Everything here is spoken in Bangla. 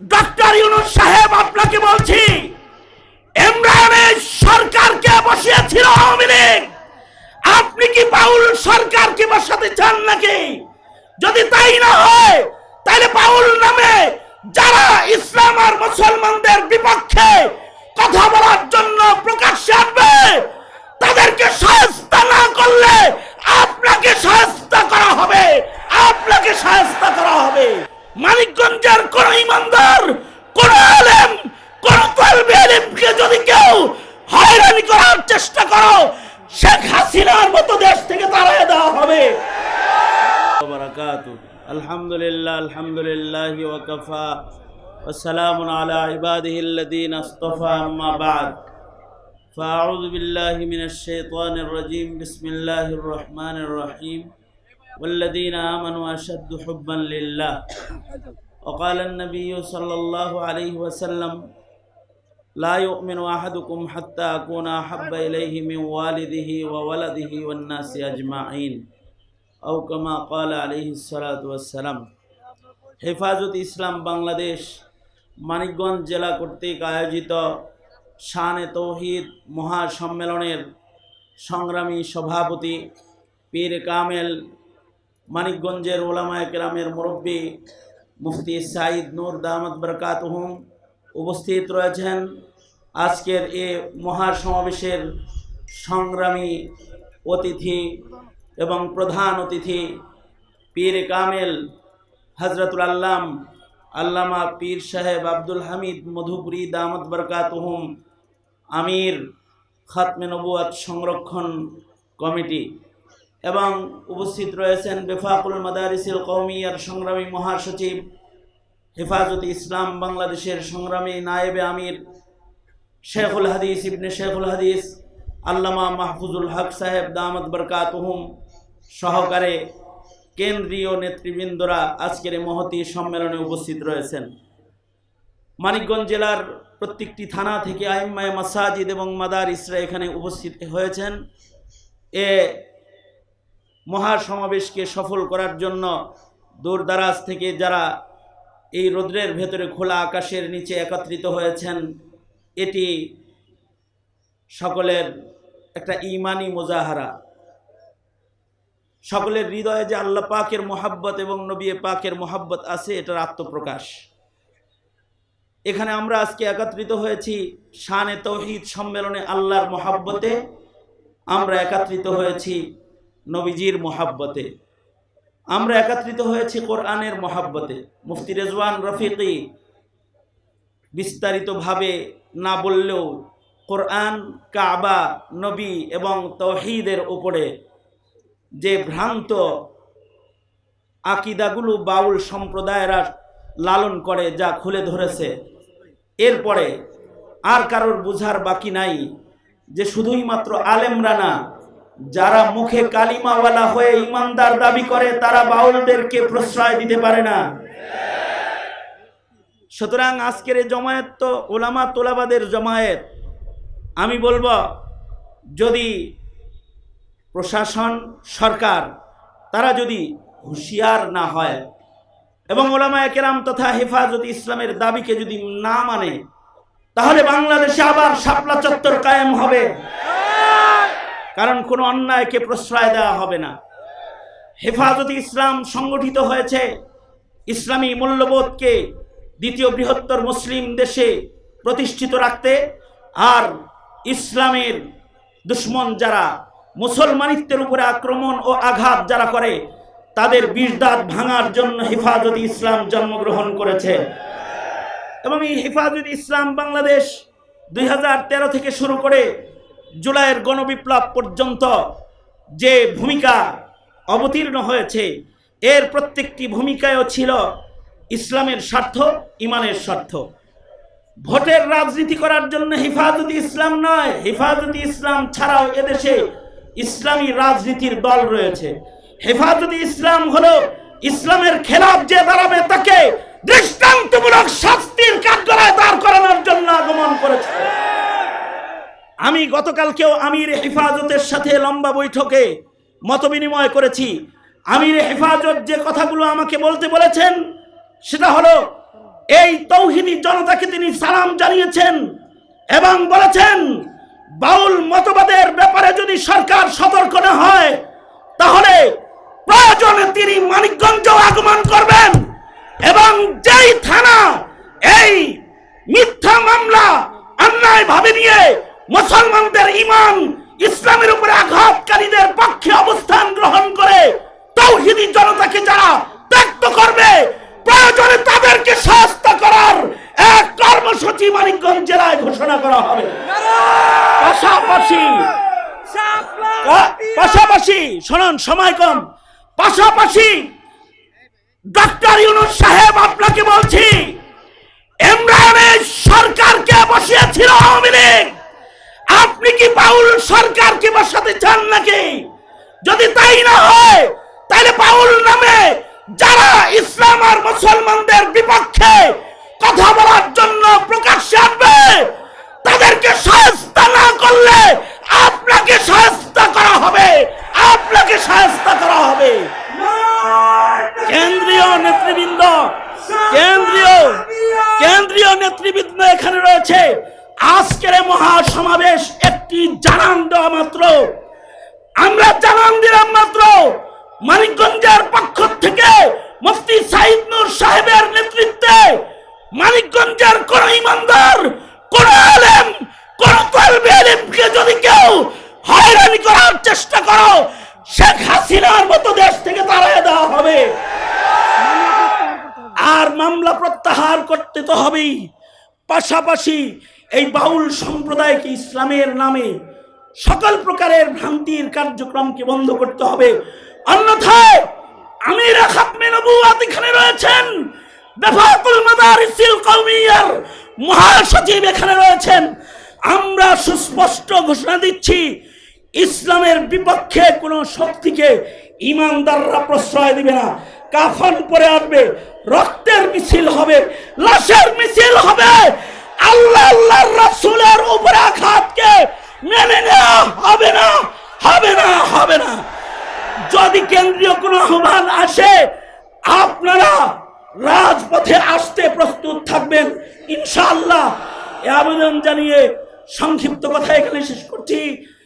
ডক্টর ইউনূস সাহেব, আপনাকে বলছি, ইমরানের সরকারকে বসিয়েছিল আওয়ামী লীগ, আপনি কি বাউল সরকারকে বসাতে চান নাকি? যদি তাই না হয়, তাহলে বাউল নামে যারা ইসলাম আর মুসলমানদের বিপক্ষে কথা বলার জন্য প্রকাশ্যে আসবে, তাদেরকে শায়েস্তা না করলে আপনাকে শায়েস্তা করা হবে, আপনাকে শায়েস্তা করা হবে। মানিকগঞ্জের কোন ইমানদার, কোন আলেম, কোন তালিবে ইলমকে যদি কেউ হয়রানি করার চেষ্টা করো, শেখ হাসিনার মতো দেশ থেকে তাড়িয়ে দেওয়া হবে। আলহামদুলিল্লাহ, আলহামদুলিল্লাহ ওয়া কাফা ওয়া সালামুন আলা ইবাদিহিল্লাযীনা ইসতাফা, আম্মা বা'দ। ফাআউযু বিল্লাহি মিনাশ শাইতানির রাজীম। বিসমিল্লাহির রহমানির রহিম। ওয়াল্লাযীনা আমানু আশাদ্দু হুব্বান লিল্লাহ। ওয়া ক্বালা আন-নাবিয়্যু সাল্লাল্লাহু আলাইহি ওয়া সাল্লাম, লা ইউমিনু আহাদুকুম হাত্তা আকুনা আহাব্বা ইলাইহি মিন ওয়ালিদিহি ওয়া ওয়ালাদিহি ওয়ান নাসি আজমাইন, আও কামা ক্বালা আলাইহিস সালাতু ওয়াস সালাম। হেফাজত ইসলাম বাংলাদেশ মানিকগঞ্জ জেলা কর্তৃক আয়োজিত শানে তৌহিদ মহাসম্মেলনের সংগ্রামী সভাপতি পীর কামেল, মানিকগঞ্জের ওলামায়ে কেরামের মুরব্বী মুফতি সাঈদ নূর দামাত বরকাতুহুম উপস্থিত রয়েছেন। আজকের এ মহাসমাবেশের সংগ্রামী অতিথি এবং প্রধান অতিথি পীর কামেল হযরতুল আল্লামা পীর সাহেব আব্দুল হামিদ মধুপুরী দামাত বরকাতুহুম, আমির খাতমে নবুয়াত সংরক্ষণ কমিটি, এবং উপস্থিত রয়েছেন বেফাকুল মাদারিসিল কওমিয়ার সংগ্রামী মহাসচিব, হেফাজত ইসলাম বাংলাদেশের সংগ্রামী নায়েবে আমির শেখুল হাদিস ইবনে শেখুল হাদিস আল্লামা মাহফুজুল হক সাহেব দামাত বরকাতুহুম সহকারে কেন্দ্রীয় নেতৃবৃন্দরা আজকের এই মহতী সম্মেলনে উপস্থিত রয়েছেন। মানিকগঞ্জ জেলার প্রত্যেকটি থানা থেকে আইম্মায়ে মাসাজিদ এবং মাদারিসরা এখানে উপস্থিত হয়েছেন। এ মহাসমাবেশকে সফল করার জন্য দূর দারাজ থেকে যারা এই রৌদ্রের ভেতরে খোলা আকাশের নিচে একত্রিত হয়েছেন, এটি সকলের একটা ঈমানি মুজাহারা। সকলের হৃদয়ে যে আল্লাহ পাকের মোহাব্বত এবং নবী পাকের মোহাব্বত আছে, এটার আত্মপ্রকাশ। এখানে আমরা আজকে একত্রিত হয়েছি শানে তৌহিদ সম্মেলনে আল্লাহর মোহাব্বতে, আমরা একত্রিত হয়েছি নবীজির মোহাব্বতে, আমরা একত্রিত হয়েছি কোরআনের মোহাব্বতে। মুফতি রেজওয়ান রফিকি বিস্তারিতভাবে না বললেও কোরআন, কাবা, নবী এবং তৌহিদের উপরে যে ভ্রান্ত আকিদাগুলো বাউল সম্প্রদায়েরা লালন করে, যা খুলে ধরেছে, এরপরে আর কারোর বুঝার বাকি নাই যে শুধুই মাত্র আলেমরা না, যারা মুখে কালিমাওয়ালা হয়ে ইমানদার দাবি করে, তারা বাউলদেরকে প্রশ্রয় দিতে পারে না। সুতরাং আজকের এই জমায়েত তো ওলামা তোলাবাদের জমায়েত। আমি বলবো, যদি প্রশাসন, সরকার, তারা যদি হুঁশিয়ার না হয় এবং ওলামায়ে কেরাম তথা হেফাজত ইসলামের দাবিকে যদি না মানে, তাহলে বাংলাদেশে আবার শাপলা চত্বর কায়েম হবে, কারণ কোনো অন্যায়কে প্রশ্রয় দেওয়া হবে না। হেফাজত ইসলাম সংগঠিত হয়েছে ইসলামী মূল্যবোধকে দ্বিতীয় বৃহত্তর মুসলিম দেশে প্রতিষ্ঠিত রাখতে, আর ইসলামের দুশ্মন যারা, মুসলমানিত্বের উপরে আক্রমণ ও আঘাত যারা করে, তাদের বিষ-দাঁত ভাঙার জন্য হেফাজত ইসলাম জন্মগ্রহণ করেছে। এবং এই হেফাজত ইসলাম বাংলাদেশ 2013 থেকে শুরু করে জুলাইয়ের গণবিপ্লব পর্যন্ত যে ভূমিকা অবতীর্ণ হয়েছে, এর প্রত্যেকটি ভূমিকায়ও ছিল ইসলামের স্বার্থ, ইমানের স্বার্থ। ভোটের রাজনীতি করার জন্য হেফাজত ইসলাম নয়, হেফাজত ইসলাম ছাড়াও এদেশে ইসলামী রাজনীতির দল রয়েছে। হেফাজত ইসলাম হলো ইসলামের খেলাফ যে দাঁড়াবে, তাকে দৃষ্টান্তমূলক শাস্তির কাঠগড়ায় দাঁড় করানোর জন্য আগমন করেছে। আমি গতকালকেও আমির হেফাজতের সাথে লম্বা বৈঠকে মত বিনিময় করেছি। আমির হেফাজত যে কথাগুলো আমাকে বলতে বলেছেন, সেটা হলো এই তৌহিদি জনতাকে তিনি সালাম জানিয়েছেন এবং বলেছেন বাউল মতবাদের ব্যাপারে যদি সরকার সতর্ক না হয় তাহলে প্রয়োজনে তিনি মানিকগঞ্জ আগমন করবেন এবং যেই থানা এই মিথ্যা মামলা অন্যায় ভাবে নিয়ে মুসলমানদের ঈমান ইসলামের উপরে আঘাতকারীদের পক্ষে অবস্থান গ্রহণ করে তৌহিদি জনতাকে যারা ত্যক্ত করবে প্রয়োজনে তাদেরকে শাস্তি করার এক কর্মসূচি মানিকগঞ্জ জেলায় ঘোষণা করা হবে। পাশাপাশি শুনুন, সময় কম, পাশাপাশি ডক্টর ইউনূস সাহেব আপনাকে বলছি, ইমরানের সরকারকে বসিয়েছিল আওয়ামী লীগ, আপনি কি বাউল সরকারকে বসাতে চান নাকি? যদি তাই না হয় তাহলে বাউল নামে যারা ইসলাম আর মুসলমানদের বিপক্ষে কথা বলার জন্য প্রকাশ্যে আসবে তাদেরকে শায়েস্তা না করলে আপনাকে শায়েস্তা করা হবে, আপনাকে শায়েস্তা করা হবে। কেন্দ্রীয় নেতৃবৃন্দ কেন্দ্রীয় নেতৃবৃন্দ এখানে রয়েছে। আজকের মহাসমাবেশ একটি জানান দেওয়া মাত্র, আমরা জানান দিলাম মাত্র মানিকগঞ্জের পক্ষ থেকে মুফতি সাইদ নূর সাহেবের নেতৃত্বে মানিকগঞ্জের কোন ইমানদার, কোন আলেম, কোন তালেবে ইলমকে যদি কেউ হয়রানি করার চেষ্টা করো শেখ হাসিনার মতো দেশ থেকে তাড়িয়ে দেওয়া হবে। আর মামলা প্রত্যাহার করতে তো হবেই। পাশাপাশি এই বাউল সম্প্রদায়কে ইসলামের নামে সকল প্রকারের ভ্রান্তির কার্যক্রমকে বন্ধ করতে হবে। অন্যথায় আমির খাতমে নবুয়ত এখানে রয়েছেন, বেফাকুল মাদারিসিল কওমিয়ার মহাসচিব এখানে রয়েছেন। আমরা সুস্পষ্ট ঘোষণা দিচ্ছি, ইসলামের বিপক্ষে কোনো শক্তিকে ইমানদাররা প্রশ্রয় দিবে না। কাফন পরে আসবে, রক্তের মিছিল হবে, লাশের মিছিল হবে, আল্লাহ আল্লাহর রাসূলের উপরে আঘাতকে মেনে নেওয়া হবে না, হবে না, হবে না। যদি কেন্দ্রীয় কোনো আহ্বান আসে আপনারা রাজপথে আসতে প্রস্তুত থাকবেন ইনশাআল্লাহ। এই আবেদন জানিয়ে সংক্ষিপ্ত কথা এখানে শেষ করছি।